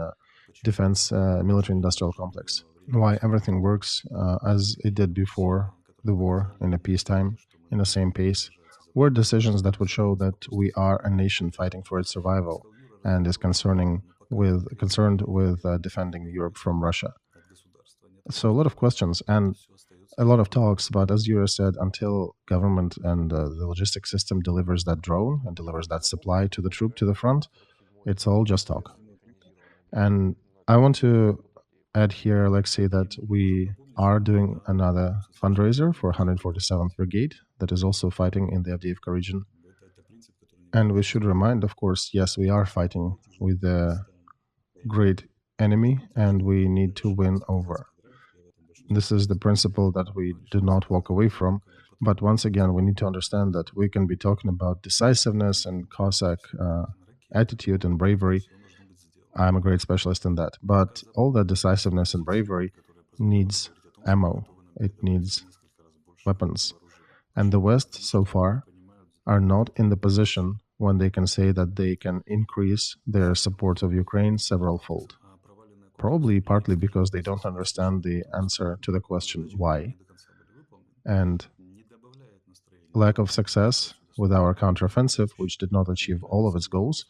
defense military-industrial complex. Why everything works as it did before the war in a peacetime, in the same pace, were decisions that would show that we are a nation fighting for its survival and is concerned with defending Europe from Russia. So a lot of questions and a lot of talks, but as Yuriy said, until government and the logistics system delivers that drone and delivers that supply to the troop to the front, it's all just talk. And I want to add here, Alexei, that we are doing another fundraiser for 147th Brigade that is also fighting in the Avdiivka region. And we should remind, of course, yes, we are fighting with a great enemy and we need to win over. This is the principle that we do not walk away from. But once again, we need to understand that we can be talking about decisiveness and Cossack attitude and bravery. I'm a great specialist in that. But all that decisiveness and bravery needs ammo. It needs weapons. And the West, so far, are not in the position when they can say that they can increase their support of Ukraine several-fold. Probably partly because they don't understand the answer to the question, why? And lack of success with our counteroffensive, which did not achieve all of its goals,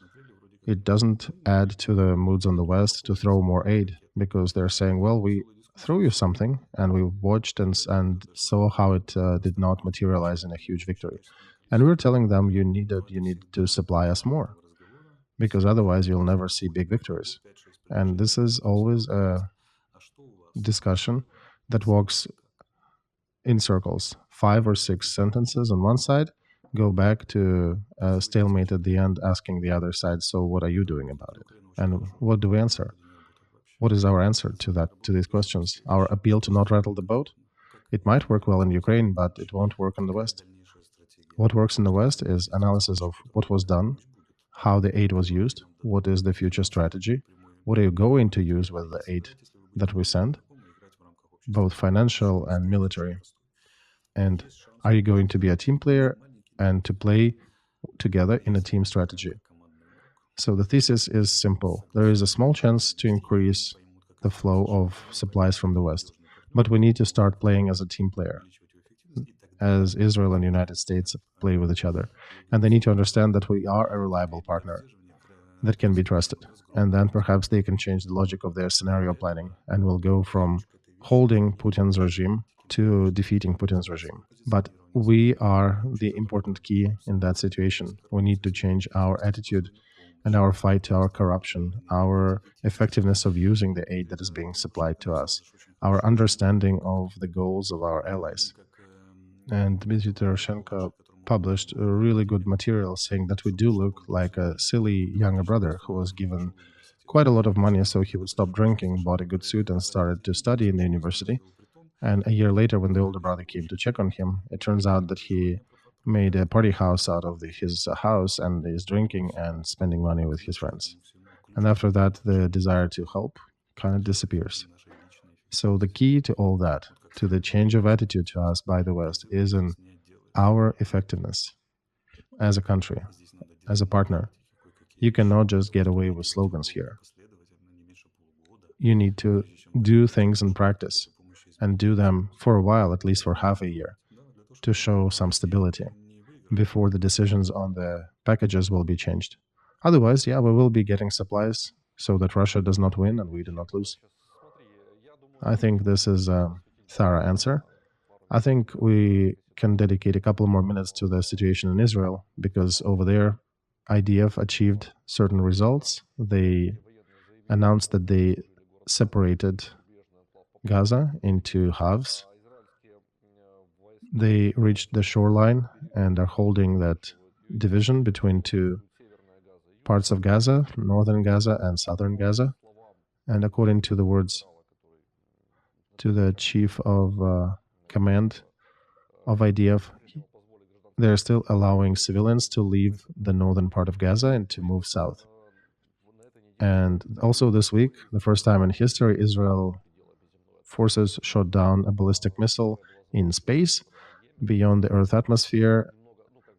it doesn't add to the moods on the West to throw more aid, because they're saying, well, we threw you something, and we watched and saw how it did not materialize in a huge victory. And we're telling them, you need to supply us more, because otherwise you'll never see big victories. And this is always a discussion that walks in circles. 5 or 6 sentences on one side, go back to a stalemate at the end, asking the other side, so what are you doing about it? And what do we answer? What is our answer to these questions? Our appeal to not rattle the boat? It might work well in Ukraine, but it won't work in the West. What works in the West is analysis of what was done, how the aid was used, what is the future strategy, what are you going to use with the aid that we send, both financial and military, and are you going to be a team player and to play together in a team strategy? So the thesis is simple. There is a small chance to increase the flow of supplies from the West, but we need to start playing as a team player, as Israel and the United States play with each other. And they need to understand that we are a reliable partner that can be trusted. And then perhaps they can change the logic of their scenario planning and will go from holding Putin's regime to defeating Putin's regime. But we are the important key in that situation. We need to change our attitude and our fight to our corruption, our effectiveness of using the aid that is being supplied to us, our understanding of the goals of our allies. And Dmitry Teroshenko published really good material saying that we do look like a silly younger brother who was given quite a lot of money so he would stop drinking, bought a good suit, and started to study in the university. And a year later, when the older brother came to check on him, it turns out that he made a party house out of his house and is drinking and spending money with his friends. And after that, the desire to help kind of disappears. So the key to all that, to the change of attitude to us by the West, is in our effectiveness as a country, as a partner. You cannot just get away with slogans here. You need to do things in practice and do them for a while, at least for half a year, to show some stability before the decisions on the packages will be changed. Otherwise, yeah, we will be getting supplies so that Russia does not win and we do not lose. I think this is a thorough answer. I think we can dedicate a couple more minutes to the situation in Israel because over there, IDF achieved certain results. They announced that they separated Gaza into halves. They reached the shoreline and are holding that division between two parts of Gaza, northern Gaza and southern Gaza. And according to the words to the chief of command of IDF, they're still allowing civilians to leave the northern part of Gaza and to move south. And also this week, the first time in history, Israel forces shot down a ballistic missile in space beyond the Earth's atmosphere.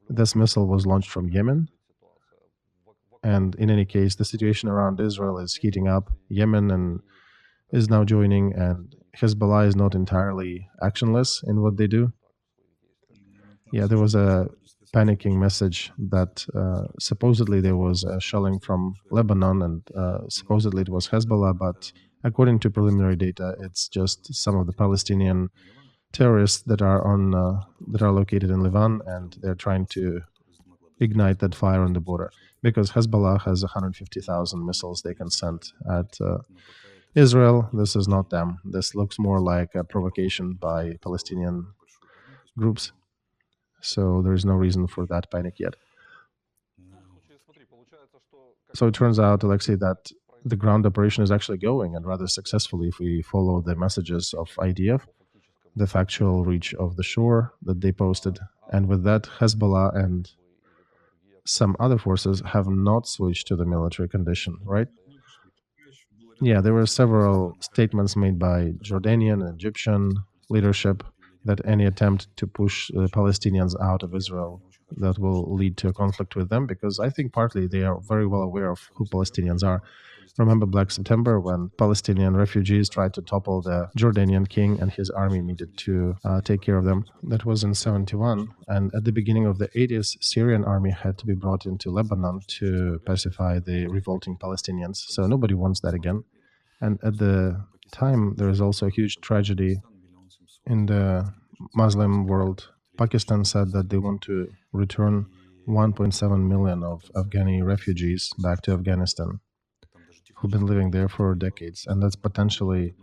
This missile was launched from Yemen. And in any case, the situation around Israel is heating up. Yemen and is now joining, and Hezbollah is not entirely actionless in what they do. Yeah, there was a panicking message that supposedly there was shelling from Lebanon, and supposedly it was Hezbollah, but according to preliminary data, it's just some of the Palestinian terrorists that are located in Lebanon, and they're trying to ignite that fire on the border because Hezbollah has 150,000 missiles they can send at Israel. This is not them. This looks more like a provocation by Palestinian groups. So there's no reason for that panic yet. So it turns out, Alexei, that the ground operation is actually going, and rather successfully, if we follow the messages of IDF, the factual reach of the shore that they posted. And with that, Hezbollah and some other forces have not switched to the military condition, right? Yeah, there were several statements made by Jordanian and Egyptian leadership that any attempt to push the Palestinians out of Israel that will lead to a conflict with them, because I think partly they are very well aware of who Palestinians are. Remember Black September, when Palestinian refugees tried to topple the Jordanian king and his army needed to take care of them? That was in 71. And at the beginning of the 80s, Syrian army had to be brought into Lebanon to pacify the revolting Palestinians. So nobody wants that again. And at the time, there is also a huge tragedy in the Muslim world. Pakistan said that they want to return 1.7 million of Afghani refugees back to Afghanistan, who've been living there for decades. And that's potentially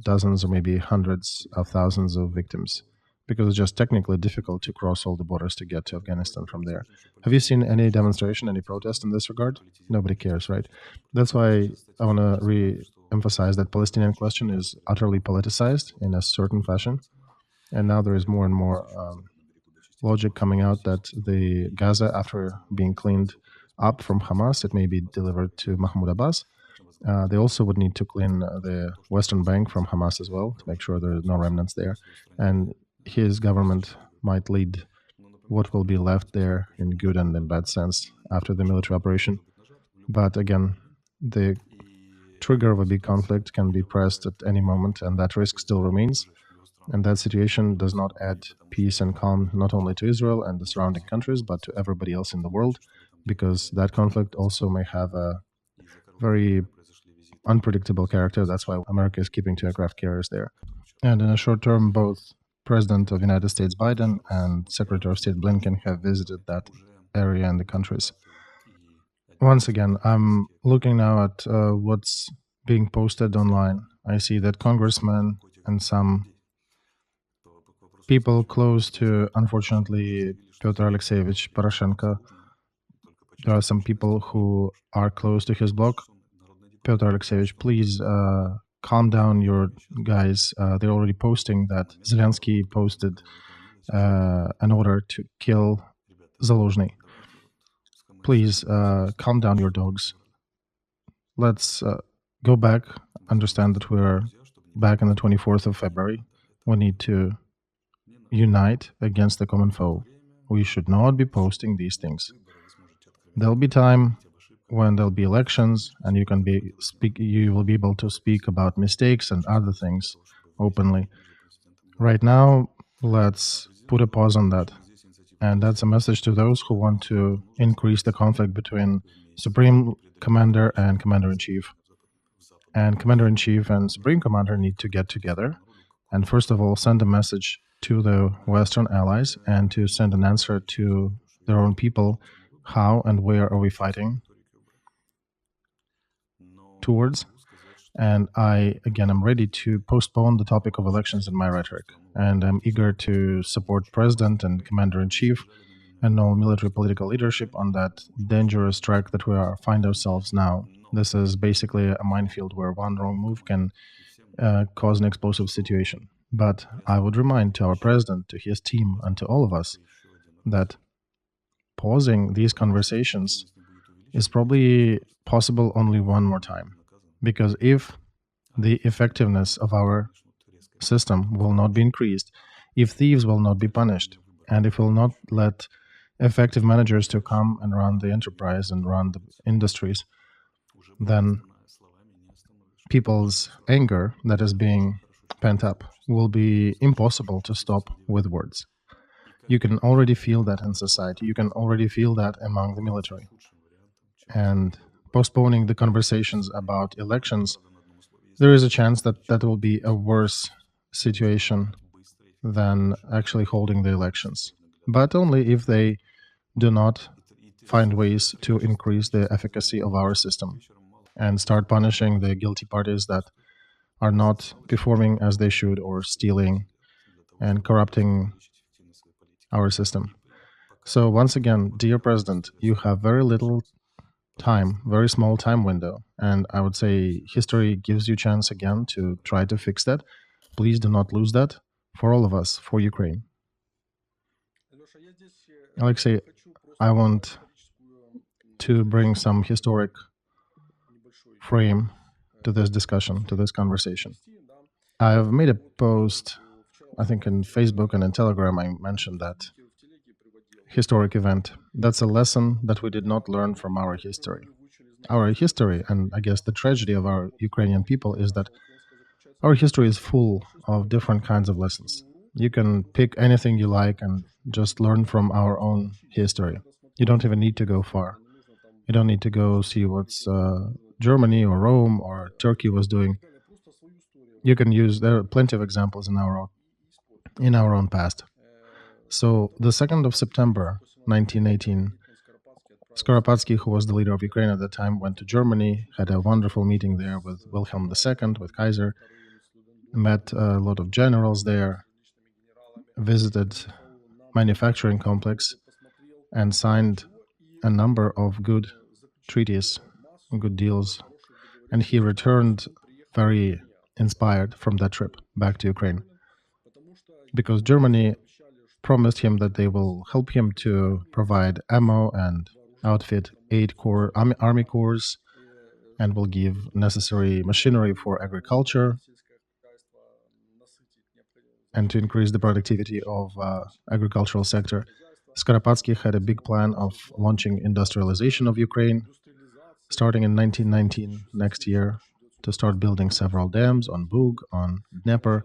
dozens or maybe hundreds of thousands of victims, because it's just technically difficult to cross all the borders to get to Afghanistan from there. Have you seen any demonstration, any protest in this regard? Nobody cares, right? That's why I want to re-emphasize that Palestinian question is utterly politicized in a certain fashion. And now there is more and more logic coming out that the Gaza, after being cleaned up from Hamas, it may be delivered to Mahmoud Abbas. They also would need to clean the Western Bank from Hamas as well to make sure there are no remnants there. And his government might lead what will be left there in good and in bad sense after the military operation. But again, the trigger of a big conflict can be pressed at any moment, and that risk still remains. And that situation does not add peace and calm not only to Israel and the surrounding countries, but to everybody else in the world, because that conflict also may have a very unpredictable character. That's why America is keeping two aircraft carriers there. And in a short term, both President of the United States Biden and Secretary of State Blinken have visited that area and the countries. Once again, I'm looking now at what's being posted online. I see that congressmen and some people close to, unfortunately, Pyotr Alexeyevich Poroshenko. There are some people who are close to his bloc. Pyotr Alexeyevich, please calm down your guys. They're already posting that Zelensky posted an order to kill Zaluzhny. Please calm down your dogs. Let's go back, understand that we're back on the 24th of February. We need to unite against the common foe. We should not be posting these things. There'll be time when there'll be elections, and you will be able to speak about mistakes and other things openly. Right now, let's put a pause on that. And that's a message to those who want to increase the conflict between Supreme Commander and Commander-in-Chief. And Commander-in-Chief and Supreme Commander need to get together and first of all send a message to the Western allies and to send an answer to their own people. How and where are we fighting towards? And I, again, am ready to postpone the topic of elections in my rhetoric. And I'm eager to support President and Commander-in-Chief and all military political leadership on that dangerous track that find ourselves now. This is basically a minefield where one wrong move can cause an explosive situation. But I would remind to our president, to his team, and to all of us that pausing these conversations is probably possible only one more time. Because if the effectiveness of our system will not be increased, if thieves will not be punished, and if we'll not let effective managers to come and run the enterprise and run the industries, then people's anger that is being pent up will be impossible to stop with words. You can already feel that in society. You can already feel that among the military. And postponing the conversations about elections, there is a chance that that will be a worse situation than actually holding the elections. But only if they do not find ways to increase the efficacy of our system and start punishing the guilty parties that are not performing as they should or stealing and corrupting our system. So once again, dear President, you have very little time, very small time window, and I would say history gives you a chance again to try to fix that. Please do not lose that for all of us, for Ukraine. Alexei, I want to bring some historic frame to this discussion, to this conversation. I've made a post, I think in Facebook and in Telegram, I mentioned that historic event. That's a lesson that we did not learn from our history. Our history, and I guess the tragedy of our Ukrainian people, is that our history is full of different kinds of lessons. You can pick anything you like and just learn from our own history. You don't even need to go far. You don't need to go see what's Germany or Rome or Turkey was doing. You can use, there are plenty of examples in our own past. So the 2nd of September 1918, Skoropadsky, who was the leader of Ukraine at the time, went to Germany, had a wonderful meeting there with Wilhelm II, with Kaiser, met a lot of generals there, visited manufacturing complex, and signed a number of good treaties, good deals. And he returned very inspired from that trip back to Ukraine, because Germany promised him that they will help him to provide ammo and outfit 8 army corps and will give necessary machinery for agriculture and to increase the productivity of agricultural sector. Skoropadsky had a big plan of launching industrialization of Ukraine, starting in 1919, next year, to start building several dams on Bug, on Dnieper,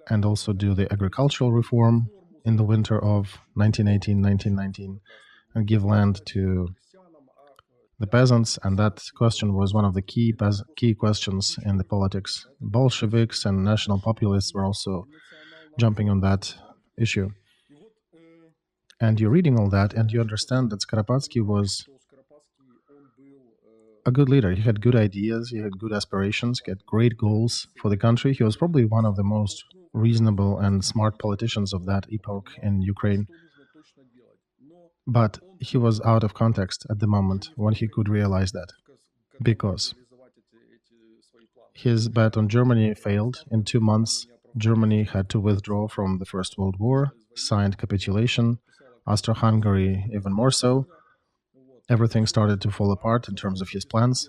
and also do the agricultural reform in the winter of 1918-1919 and give land to the peasants. And that question was one of the key questions in the politics. Bolsheviks and national populists were also jumping on that issue. And you're reading all that and you understand that Skoropadsky was a good leader. He had good ideas, he had good aspirations, he had great goals for the country. He was probably one of the most reasonable and smart politicians of that epoch in Ukraine. But he was out of context at the moment when he could realize that, because his bet on Germany failed. In 2 months, Germany had to withdraw from the First World War, signed capitulation, Austro-Hungary even more so. Everything started to fall apart in terms of his plans.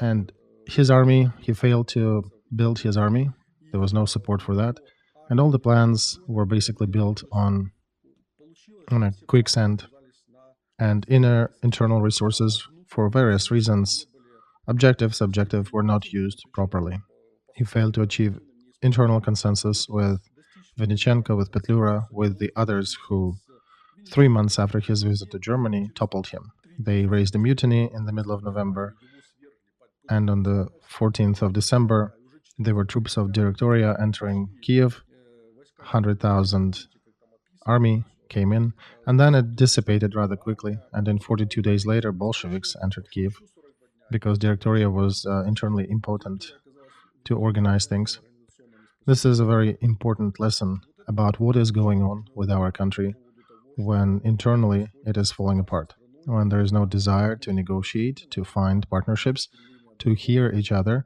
And his army, he failed to build his army. There was no support for that. And all the plans were basically built on a quicksand and internal resources for various reasons. Objective, subjective, were not used properly. He failed to achieve internal consensus with Vinichenko, with Petlura, with the others who, 3 months after his visit to Germany, toppled him. They raised a mutiny in the middle of November, and on the 14th of December, there were troops of Directoria entering Kiev. 100,000 army came in, and then it dissipated rather quickly, and in 42 days later, Bolsheviks entered Kiev, because Directoria was internally impotent to organize things. This is a very important lesson about what is going on with our country when internally it is falling apart, when there is no desire to negotiate, to find partnerships, to hear each other,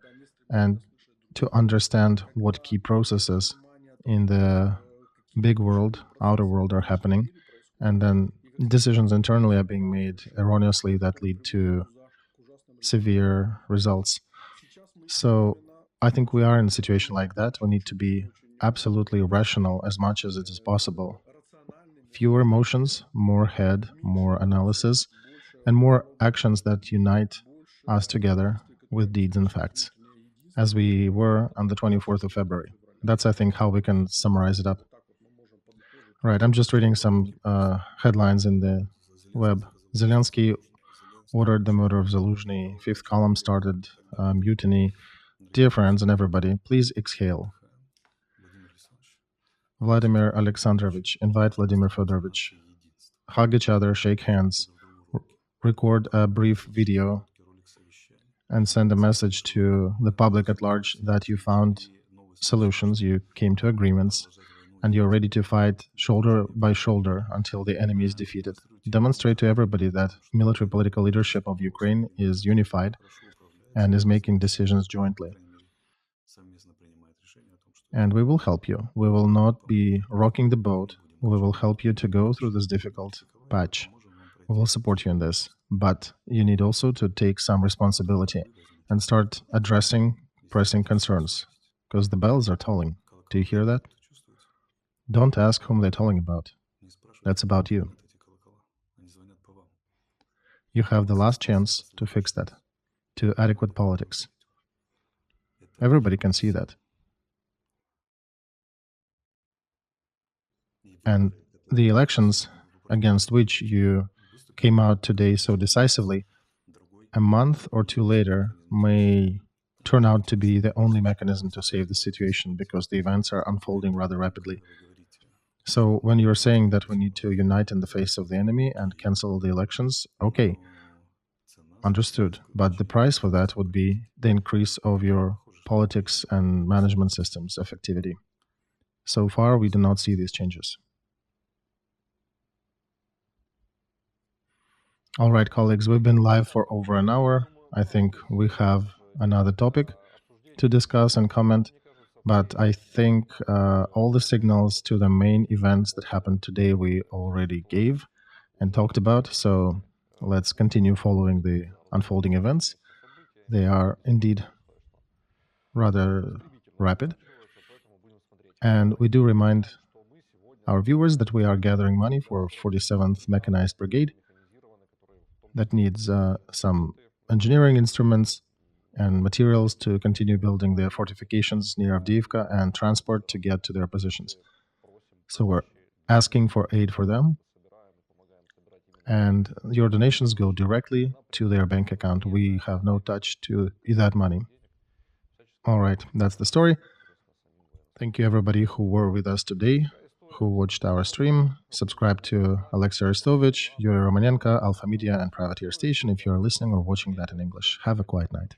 and to understand what key processes in the big world, outer world, are happening, and then decisions internally are being made erroneously that lead to severe results. So I think we are in a situation like that. We need to be absolutely rational as much as it is possible. Fewer emotions, more head, more analysis, and more actions that unite us together with deeds and facts, as we were on the 24th of February. That's, I think, how we can summarize it up. Right, I'm just reading some headlines in the web. Zelensky ordered the murder of Zaluzhny. Fifth column started mutiny. Dear friends and everybody, please exhale. Vladimir Alexandrovich, invite Vladimir Fedorovich. Hug each other, shake hands, record a brief video, and send a message to the public at large that you found solutions, you came to agreements, and you're ready to fight shoulder by shoulder until the enemy is defeated. Demonstrate to everybody that military political leadership of Ukraine is unified and is making decisions jointly. And we will help you. We will not be rocking the boat. We will help you to go through this difficult patch. We will support you in this. But you need also to take some responsibility and start addressing pressing concerns, because the bells are tolling. Do you hear that? Don't ask whom they're tolling about. That's about you. You have the last chance to fix that, to adequate politics. Everybody can see that. And the elections against which you came out today so decisively, a month or two later, may turn out to be the only mechanism to save the situation, because the events are unfolding rather rapidly. So when you're saying that we need to unite in the face of the enemy and cancel the elections, okay, understood. But the price for that would be the increase of your politics and management systems effectivity. So far, we do not see these changes. All right, colleagues, we've been live for over an hour. I think we have another topic to discuss and comment, but I think all the signals to the main events that happened today we already gave and talked about. So let's continue following the unfolding events. They are indeed rather rapid. And we do remind our viewers that we are gathering money for 47th Mechanized Brigade that needs some engineering instruments and materials to continue building their fortifications near Avdiivka and transport to get to their positions. So we're asking for aid for them, and your donations go directly to their bank account. We have no touch to that money. All right, that's the story. Thank you everybody who were with us today, who watched our stream. Subscribe to Alexei Arestovych, Yuriy Romanenko, Alpha Media, and Privateer Station if you are listening or watching that in English. Have a quiet night.